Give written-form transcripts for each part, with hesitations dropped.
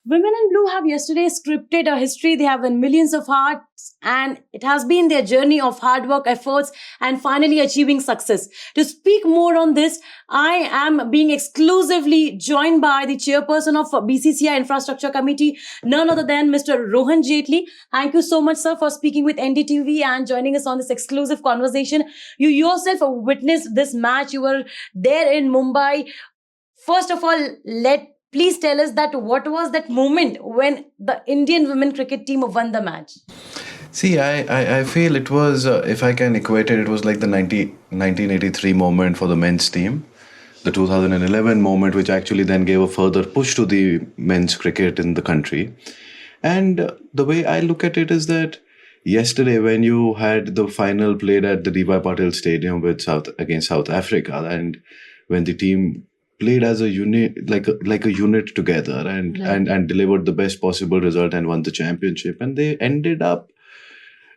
Women in Blue have yesterday scripted a history. They have won millions of hearts, and it has been their journey of hard work, efforts, and finally achieving success. To speak more on this, I am being exclusively joined by the chairperson of BCCI Infrastructure Committee, none other than Mr. Rohan Jaitley. Thank you so much, sir, for speaking with NDTV and joining us on this exclusive conversation. You yourself witnessed this match. You were there in Mumbai. First of all, please tell us that what was that moment when the Indian women cricket team won the match? See, I feel it was, if I can equate it, it was like the 1983 moment for the men's team, the 2011 moment, which actually then gave a further push to the men's cricket in the country. And the way I look at it is that yesterday, when you had the final played at the D.Y. Patil Stadium against South Africa, and when the team played as a unit, like a unit together, and delivered the best possible result and won the championship, and they ended up.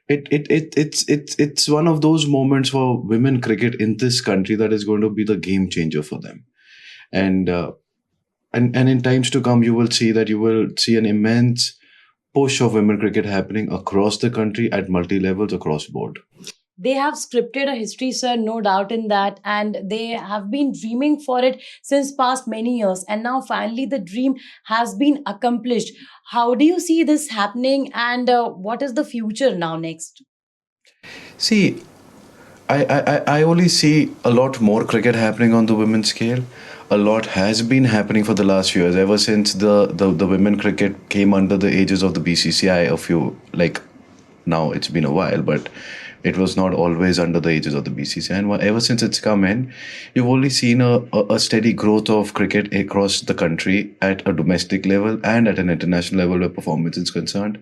It's one of those moments for women cricket in this country that is going to be the game changer for them, and in times to come, you will see an immense push of women cricket happening across the country at multi levels across board. They have scripted a history, sir, no doubt in that, and they have been dreaming for it since past many years, and now finally the dream has been accomplished. How do you see this happening, and what is the future now next? See, I only see a lot more cricket happening on the women's scale. A lot has been happening for the last few years, ever since the women cricket came under the aegis of the BCCI now it's been a while, but it was not always under the aegis of the BCCI. And ever since it's come in, you've only seen a steady growth of cricket across the country at a domestic level and at an international level where performance is concerned.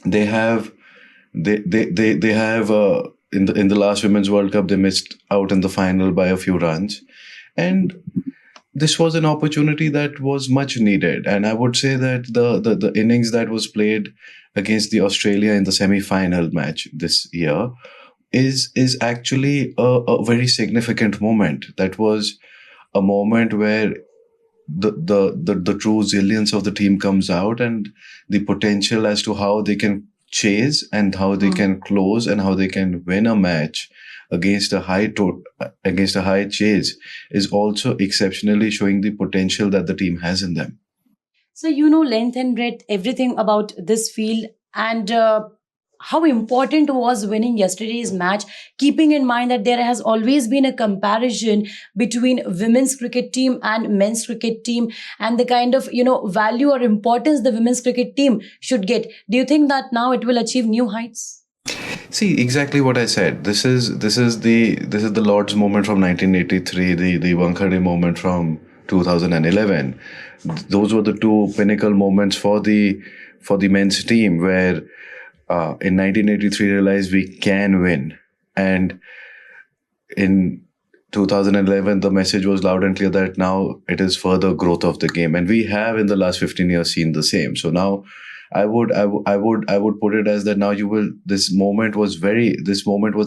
They have in the last Women's World Cup, they missed out in the final by a few runs. And this was an opportunity that was much needed. And I would say that the innings that was played against the Australia in the semi-final match this year is actually a very significant moment. That was a moment where the true resilience of the team comes out, and the potential as to how they can chase and how they can close and how they can win a match against a high chase is also exceptionally showing the potential that the team has in them. So, length and breadth, everything about this field, and how important was winning yesterday's match, keeping in mind that there has always been a comparison between women's cricket team and men's cricket team, and the kind of, value or importance the women's cricket team should get. Do you think that now it will achieve new heights? See, exactly what I said. This is the Lord's moment from 1983, the Wankhede moment from 2011. Those were the two pinnacle moments for the men's team, where in 1983 realized we can win, and in 2011 the message was loud and clear that now it is further growth of the game, and we have in the last 15 years seen the same. So now I would put it as that now this moment was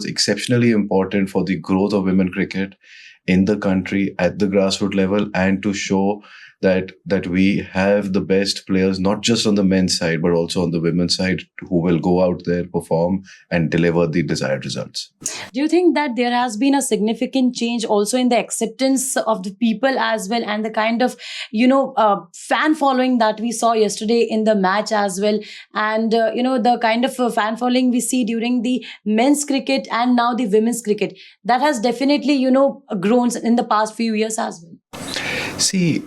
exceptionally important for the growth of women cricket in the country at the grassroots level, and to show that we have the best players, not just on the men's side, but also on the women's side, who will go out there, perform, and deliver the desired results. Do you think that there has been a significant change also in the acceptance of the people as well, and the kind of, fan following that we saw yesterday in the match as well, and, the kind of fan following we see during the men's cricket and now the women's cricket, that has definitely, grown in the past few years as well? See,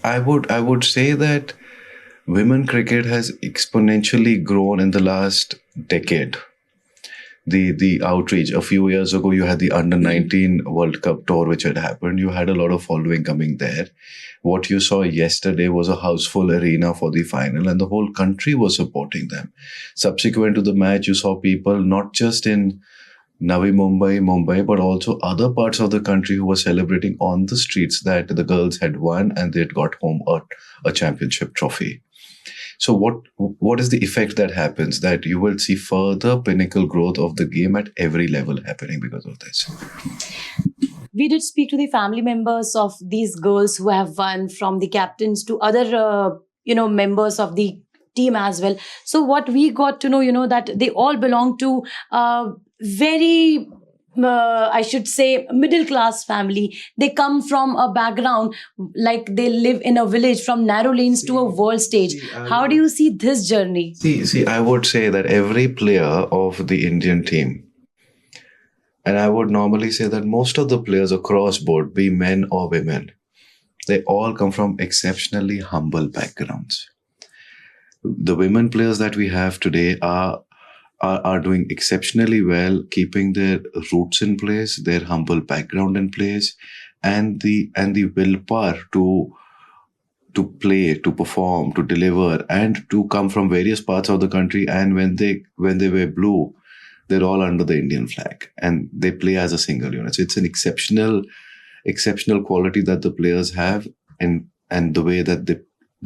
I would say that women cricket has exponentially grown in the last decade. The outreach, a few years ago, you had the under-19 World Cup tour which had happened. You had a lot of following coming there. What you saw yesterday was a houseful arena for the final, and the whole country was supporting them. Subsequent to the match, you saw people not just in Navi Mumbai, but also other parts of the country who were celebrating on the streets that the girls had won and they had got home a championship trophy. So what is the effect that happens? That you will see further pinnacle growth of the game at every level happening because of this. We did speak to the family members of these girls who have won, from the captains to other, members of the team as well. So what we got to know, that they all belong to very, I should say, middle class family. They come from a background like they live in a village, from narrow lanes to a world stage. How do you see this journey? See, I would say that every player of the Indian team, and I would normally say that most of the players across board, be men or women, they all come from exceptionally humble backgrounds. The women players that we have today are doing exceptionally well, keeping their roots in place, their humble background in place, and the willpower to play, to perform, to deliver, and to come from various parts of the country. And when they wear blue, they're all under the Indian flag and they play as a single unit. So it's an exceptional quality that the players have, and the way that they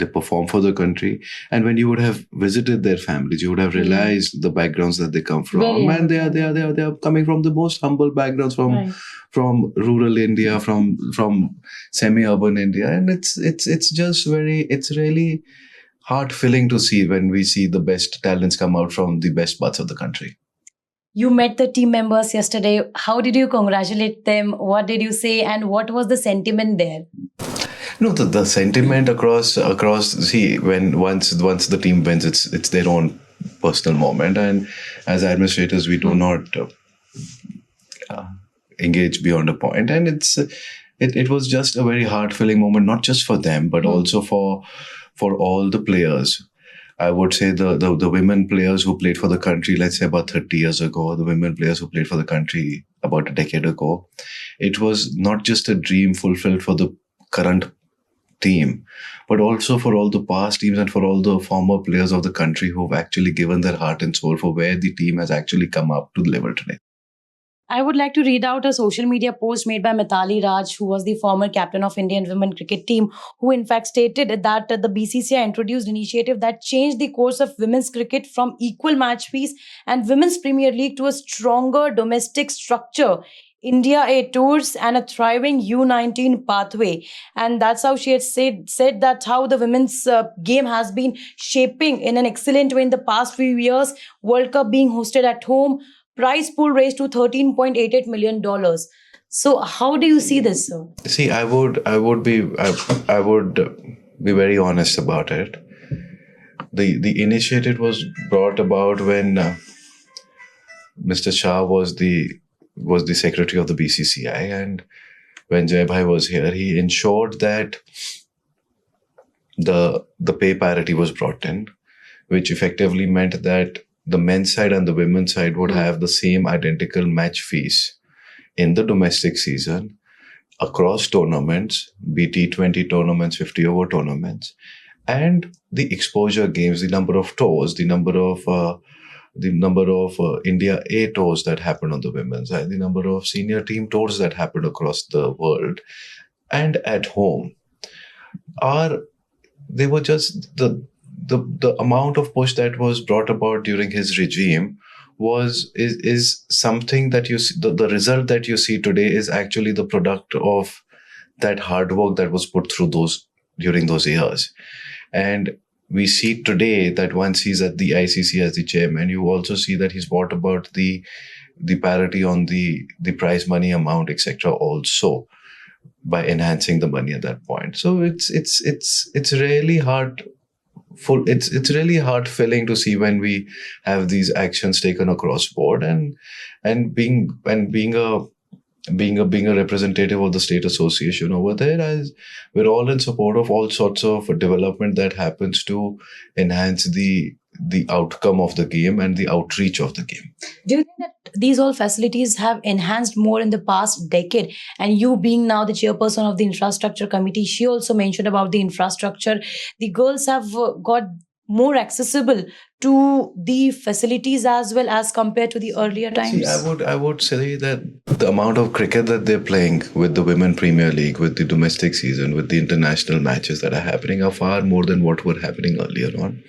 perform for the country. And when you would have visited their families, you would have realized the backgrounds that they come from. And they are coming from the most humble backgrounds, from rural India, from semi-urban India. And it's really heart-filling to see when we see the best talents come out from the best parts of the country. You met the team members yesterday. How did you congratulate them? What did you say? And what was the sentiment there? No, the sentiment across. See, once the team wins, it's their own personal moment, and as administrators, we do not engage beyond a point. And it was just a very heart-filling moment, not just for them, but also for all the players. I would say the women players who played for the country, let's say about 30 years ago, the women players who played for the country about a decade ago, it was not just a dream fulfilled for the current team, but also for all the past teams and for all the former players of the country who've actually given their heart and soul for where the team has actually come up to the level today. I would like to read out a social media post made by Mithali Raj, who was the former captain of Indian women cricket team, who in fact stated that the BCCI introduced initiative that changed the course of women's cricket from equal match fees and women's Premier League to a stronger domestic structure, India A tours, and a thriving U19 pathway. And that's how she had said that how the women's game has been shaping in an excellent way in the past few years. World Cup being hosted at home, prize pool raised to $13.88 million. So how do you see this, sir? See, I would be very honest about it. The initiative was brought about when Mr. Shah was the secretary of the BCCI, and when Jai Bhai was here, he ensured that the pay parity was brought in, which effectively meant that the men's side and the women's side would have the same identical match fees in the domestic season across tournaments, be T20 tournaments, 50 over tournaments, and the exposure games, the number of tours, the number of India A tours that happened on the women's side, the number of senior team tours that happened across the world and at home. They were just the amount of push that was brought about during his regime is something that you see, the result that you see today is actually the product of that hard work that was put through during those years. And we see today that once he's at the ICC as the chairman, you also see that he's brought about the parity on the prize money amount, etc. also by enhancing the money at that point. So it's really hard. It's really heart-filling to see when we have these actions taken across board, and being a representative of the state association over there, as we're all in support of all sorts of development that happens to enhance the outcome of the game and the outreach of the game. Do you think that these all facilities have enhanced more in the past decade? And you being now the chairperson of the infrastructure committee, she also mentioned about the infrastructure. The girls have got more accessible to the facilities as well as compared to the earlier times. See, I would say that the amount of cricket that they're playing with the Women Premier League, with the domestic season, with the international matches that are happening are far more than what were happening earlier on.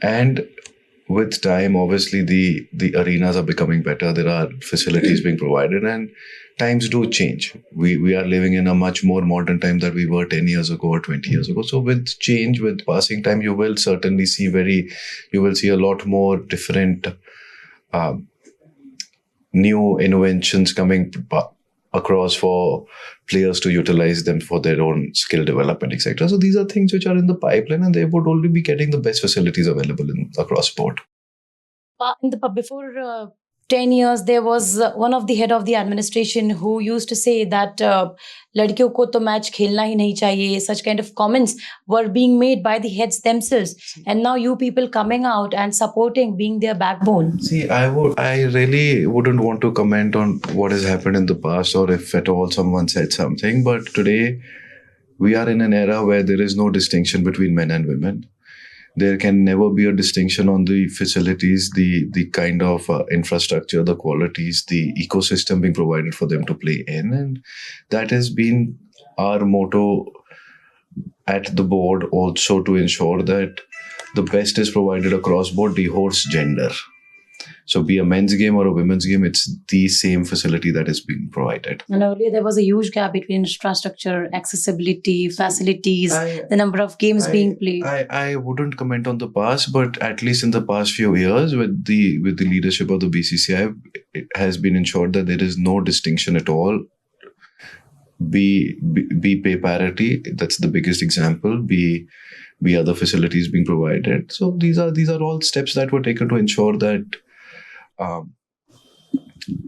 And with time, obviously the arenas are becoming better. There are facilities being provided, and times do change. We are living in a much more modern time than we were 10 years ago or 20 years ago. So with change, with passing time, you will certainly see a lot more different new inventions coming across for players to utilize them for their own skill development, etc. So these are things which are in the pipeline, and they would only be getting the best facilities available across board. Before 10 years, there was one of the head of the administration who used to say that ladkiyon ko to match khelna hi nahi chahiye. Such kind of comments were being made by the heads themselves. And now you people coming out and supporting, being their backbone. See, I really wouldn't want to comment on what has happened in the past, or if at all someone said something. But today, we are in an era where there is no distinction between men and women. There can never be a distinction on the facilities, the kind of infrastructure, the qualities, the ecosystem being provided for them to play in. And that has been our motto at the board, also to ensure that the best is provided across board, the horse gender. So be a men's game or a women's game, it's the same facility that is being provided. And earlier there was a huge gap between infrastructure, accessibility, facilities, the number of games being played. I wouldn't comment on the past, but at least in the past few years, with the leadership of the BCCI, it has been ensured that there is no distinction at all. Be pay parity, that's the biggest example. Be other facilities being provided. So these are all steps that were taken to ensure that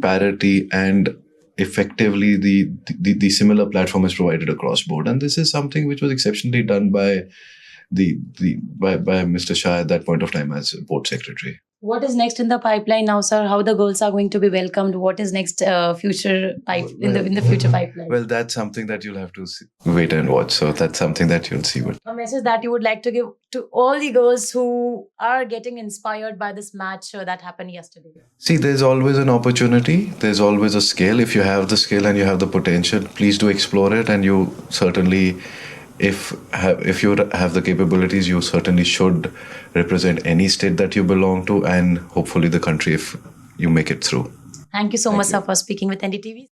parity and effectively the similar platform is provided across board. And this is something which was exceptionally done by Mr. Shah at that point of time as board secretary. What is next in the pipeline now, sir? How the girls are going to be welcomed? What is next future in the future pipeline? Well, that's something that you'll have to wait and watch. So that's something that you'll see. A message that you would like to give to all the girls who are getting inspired by this match that happened yesterday. See, there's always an opportunity. There's always a skill. If you have the skill and you have the potential, please do explore it. And you certainly, if you have the capabilities, you certainly should represent any state that you belong to, and hopefully the country if you make it through. Thank you so much, sir, for speaking with NDTV.